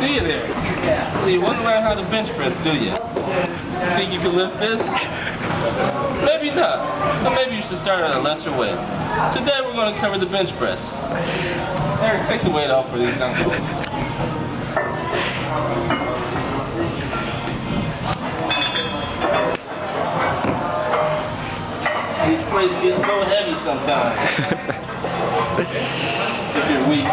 see you there. So you want to learn how to bench press, do you? Think you can lift this? Maybe not. So maybe you should start at a lesser weight. Today we're going to cover the bench press. Eric, take the weight off for these young folks. These plates get so heavy sometimes. If you're weak.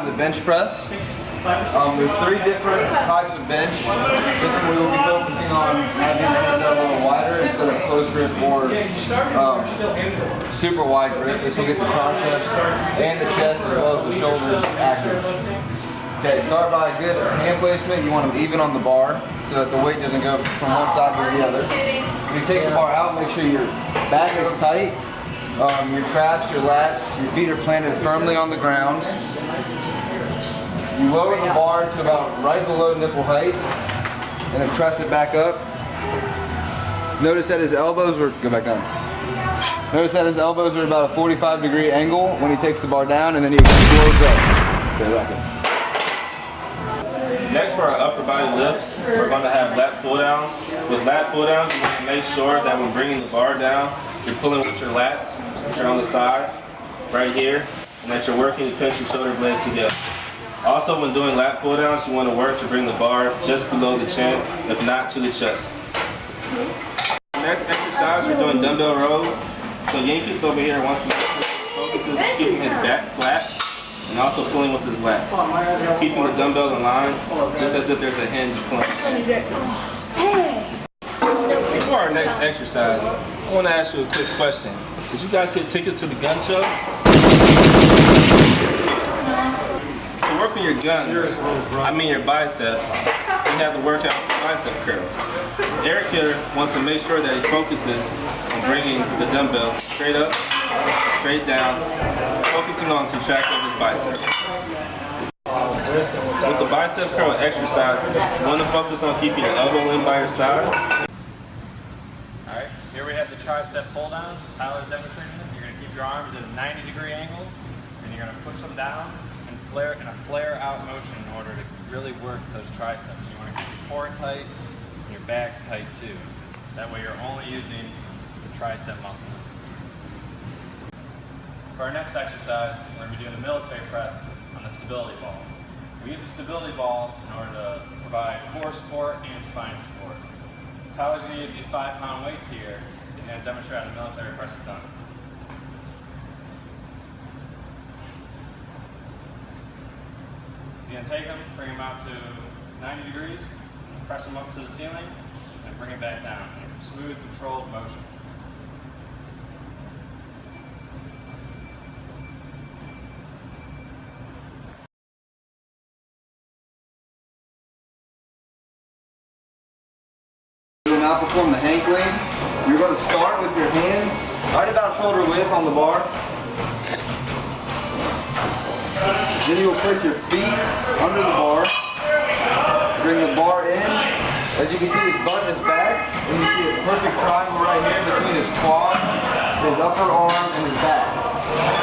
The bench press. There's 3 different types of bench. This one we will be focusing on having it a little wider instead of close grip or super wide grip. This will get the triceps and the chest as well as the shoulders active. Okay, start by a good hand placement. You want them even on the bar so that the weight doesn't go from one side to the other. When you take the bar out, make sure your back is tight, your traps, your lats, your feet are planted firmly on the ground. You lower the bar to about right below nipple height and then press it back up. Notice that his elbows are, go back down. Notice that his elbows are about a 45-degree angle when he takes the bar down and then he explodes up. Okay, back up. Next, for our upper body lifts, we're going to have lat pull downs. With lat pull downs, you want to make sure that when bringing the bar down, you're pulling with your lats, which are on the side, right here, and that you're working to pinch your shoulder blades together. Also, when doing lat pull downs, you want to work to bring the bar just below the chin, if not to the chest. Next exercise, we're doing dumbbell rows. So Yankees over here wants to focus on keeping his back flat and also pulling with his lats. Keeping the dumbbell in line, just as if there's a hinge pulling. Before our next exercise, I want to ask you a quick question. Did you guys get tickets to the gun show? To work on your guns, I mean your biceps, you have to work out bicep curls. Eric here wants to make sure that he focuses on bringing the dumbbell straight up, straight down, focusing on contracting his biceps. With the bicep curl exercise, you want to focus on keeping your elbow in by your side. Alright, here we have the tricep pull down. Tyler's demonstrating it. You're going to keep your arms at a 90-degree angle, and you're going to push them down and flare in a flare out motion in order to really work those triceps. You want to keep your core tight and your back tight too. That way you're only using the tricep muscle. For our next exercise, we're going to be doing the military press on the stability ball. We use the stability ball in order to provide core support and spine support. Tyler's going to use these 5-pound weights here. He's going to demonstrate how the military press is done. He's going to take them, bring them out to 90 degrees, press them up to the ceiling, and bring it back down in a smooth, controlled motion. Now perform the hang clean. You're going to start with your hands right about shoulder width on the bar. Then you will place your feet under the bar. Bring the bar in. As you can see, his butt is back, and you see a perfect triangle right here between his quad, his upper arm, and his back.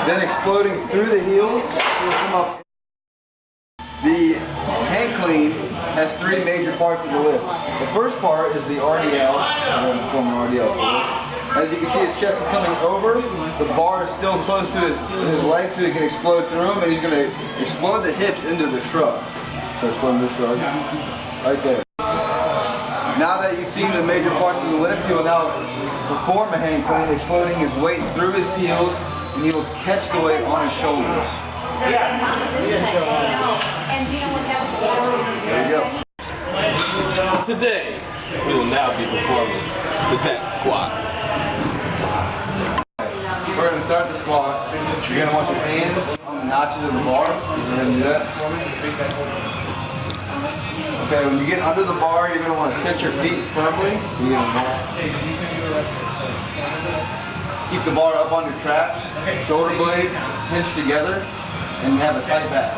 Then exploding through the heels, he'll come up. The hang clean has 3 major parts of the lift. The first part is the RDL. I'm going to perform an RDL for this. As you can see, his chest is coming over. The bar is still close to his legs so he can explode through them, and he's going to explode the hips into the shrug. So explode the shrug. Right there. Now that you've seen the major parts of the lift, he will now perform a hang clean, exploding his weight through his heels, and he will catch the weight on his shoulders. There you go. Today, we will now be performing the back squat. We're going to start the squat. You're going to want your hands on the notches of the bar. You're going to do that for me. Okay, when you get under the bar, you're going to want to set your feet firmly. Keep the bar up on your traps, shoulder blades pinched together, and have a tight back.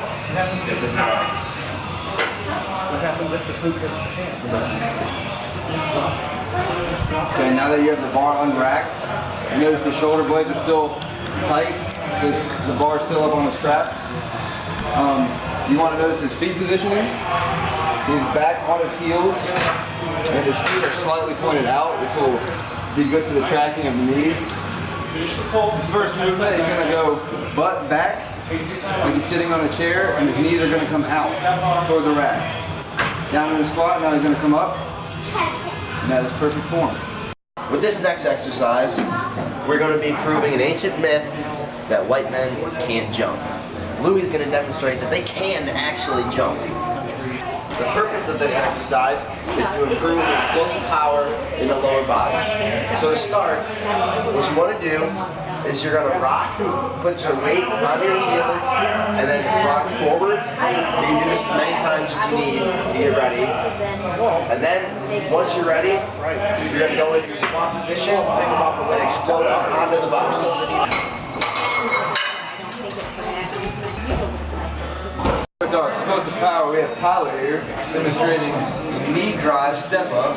What happens if the poop hits the can? Okay, now that you have the bar unracked, you notice the shoulder blades are still tight. the bar still up on the straps. You want to notice his feet positioning. He's back on his heels, and his feet are slightly pointed out. This will be good for the tracking of the knees. His first movement, he's going to go butt back, like he's sitting on a chair, and his knees are going to come out toward the rack. Down in the squat, now he's going to come up, and that is perfect form. With this next exercise, we're going to be proving an ancient myth that white men can't jump. Louis is going to demonstrate that they can actually jump. The purpose of this exercise is to improve the explosive power in the lower body. So to start, what you want to do is you're going to rock, put your weight on your heels, and then rock forward. You can do this as many times as you need to get ready. And then, once you're ready, you're going to go into your squat position and explode up onto the box. With our explosive power, we have Tyler here demonstrating knee drive step up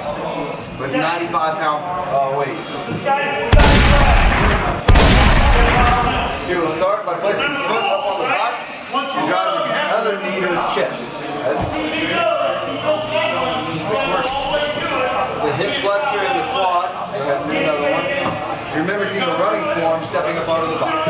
with 95-pound weights. He will start by placing his foot up on the box and drive his other knee to his chest. This works the hip flexor and the quad. Go ahead and do another one. Remember, keep a running form, stepping up onto the box.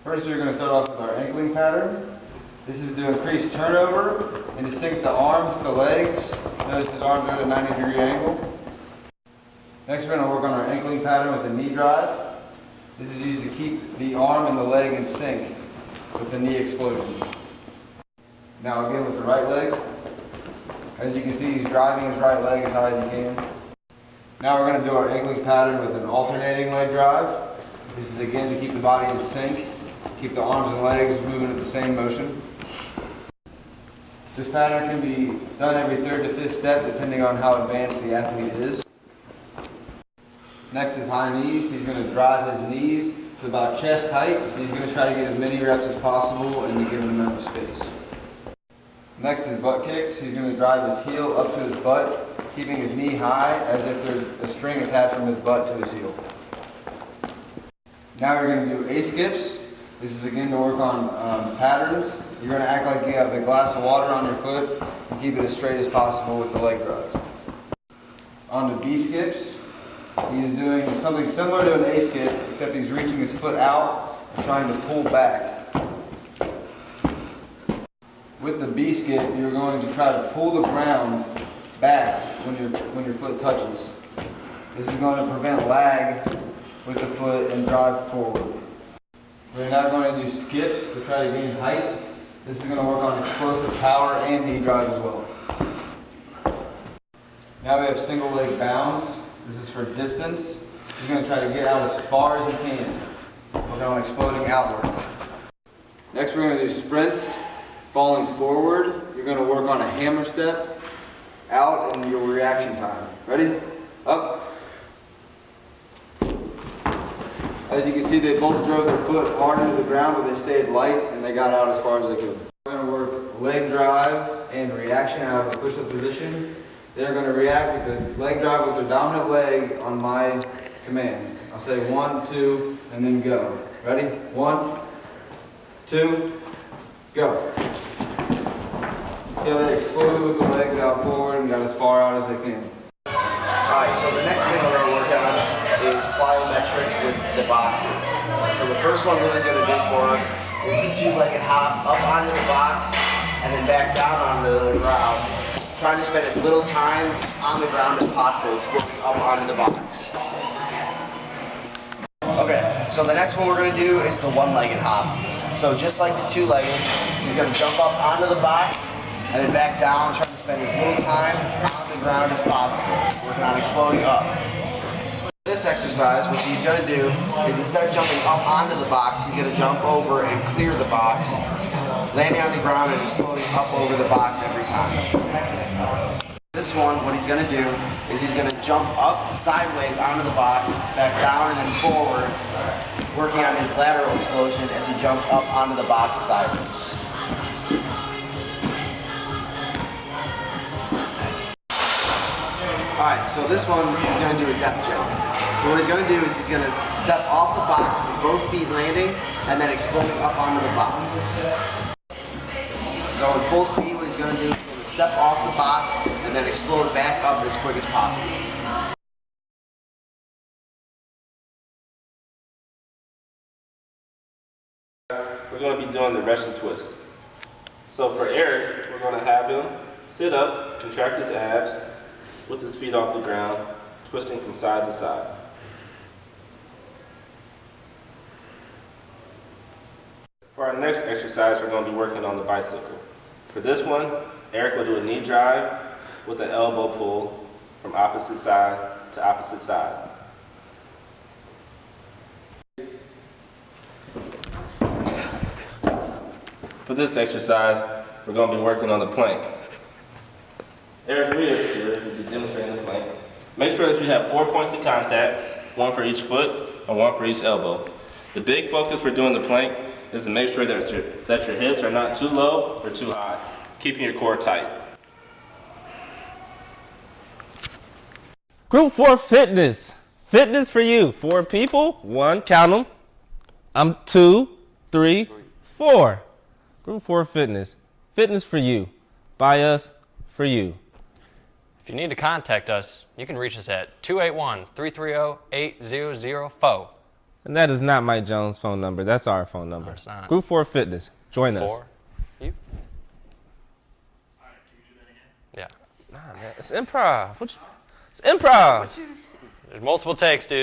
First, we're going to start off with our ankling pattern. This is to increase turnover and to sync the arms with the legs. Notice his arms are at a 90-degree angle. Next, we're going to work on our ankling pattern with the knee drive. This is used to keep the arm and the leg in sync with the knee explosion. Now again with the right leg. As you can see, he's driving his right leg as high as he can. Now we're going to do our ankling pattern with an alternating leg drive. This is again to keep the body in sync. Keep the arms and legs moving at the same motion. This pattern can be done every 3rd to 5th step depending on how advanced the athlete is. Next is high knees. He's going to drive his knees to about chest height. He's going to try to get as many reps as possible and to give him enough space. Next is butt kicks. He's going to drive his heel up to his butt, keeping his knee high as if there's a string attached from his butt to his heel. Now we're going to do A-skips. This is again to work on patterns. You're going to act like you have a glass of water on your foot and keep it as straight as possible with the leg drive. On the B-skips, he's doing something similar to an A-skip, except he's reaching his foot out and trying to pull back. With the B-skip, you're going to try to pull the ground back when your foot touches. This is going to prevent lag with the foot and drive forward. We're now going to do skips to try to gain height. This is going to work on explosive power and knee drive as well. Now we have single leg bounds. This is for distance. He's going to try to get out as far as he can without exploding outward. Next we're going to do sprints, falling forward. You're going to work on a hammer step, out, and your reaction time. Ready? Up. As you can see, they both drove their foot hard into the ground, but they stayed light and they got out as far as they could. We're going to work leg drive and reaction out of a push-up position. They're going to react with the leg drive with their dominant leg on my command. I'll say 1, 2, and then go. Ready? 1, 2, go. See how they exploded with the legs out forward and got as far out as they can. Alright, so the next thing we're going to work on is plyometric with the boxes. So the first one Louis is going to do for us is the 2-legged hop up onto the box and then back down onto the ground, trying to spend as little time on the ground as possible, exploding up onto the box. Okay, so the next one we're going to do is the 1-legged hop. So just like the 2-legged, he's going to jump up onto the box and then back down, trying to spend as little time on the ground as possible, working on exploding up. This exercise, which he's going to do, is instead of jumping up onto the box, he's going to jump over and clear the box, landing on the ground and exploding up over the box every time. This one, what he's going to do is he's going to jump up sideways onto the box, back down and then forward, working on his lateral explosion as he jumps up onto the box sideways. Alright, so this one he's going to do a depth jump. So what he's going to do is he's going to step off the box with both feet landing and then exploding up onto the box. So in full speed, what he's going to do is he's going to step off the box and then explode back up as quick as possible. We're going to be doing the Russian twist. So for Eric, we're going to have him sit up, contract his abs, with his feet off the ground, twisting from side to side. For our next exercise, we're going to be working on the bicycle. For this one, Eric will do a knee drive with an elbow pull from opposite side to opposite side. For this exercise, we're going to be working on the plank. Eric, we'll be demonstrating the plank. Make sure that you have 4 points of contact, 1 for each foot and 1 for each elbow. The big focus for doing the plank is to make sure that your hips are not too low or too high, keeping your core tight. Group 4 fitness. Fitness for you. 4 people. 1, count them. 2, 3, 4. Group 4 fitness. Fitness for you. By us, for you. If you need to contact us, you can reach us at 281-330-8004. And that is not Mike Jones' phone number. That's our phone number. No, it's not. Group 4 fitness. Join us. For you. All right, can you do that again? Yeah. Nah, man. It's improv. It's improv. There's multiple takes, dude.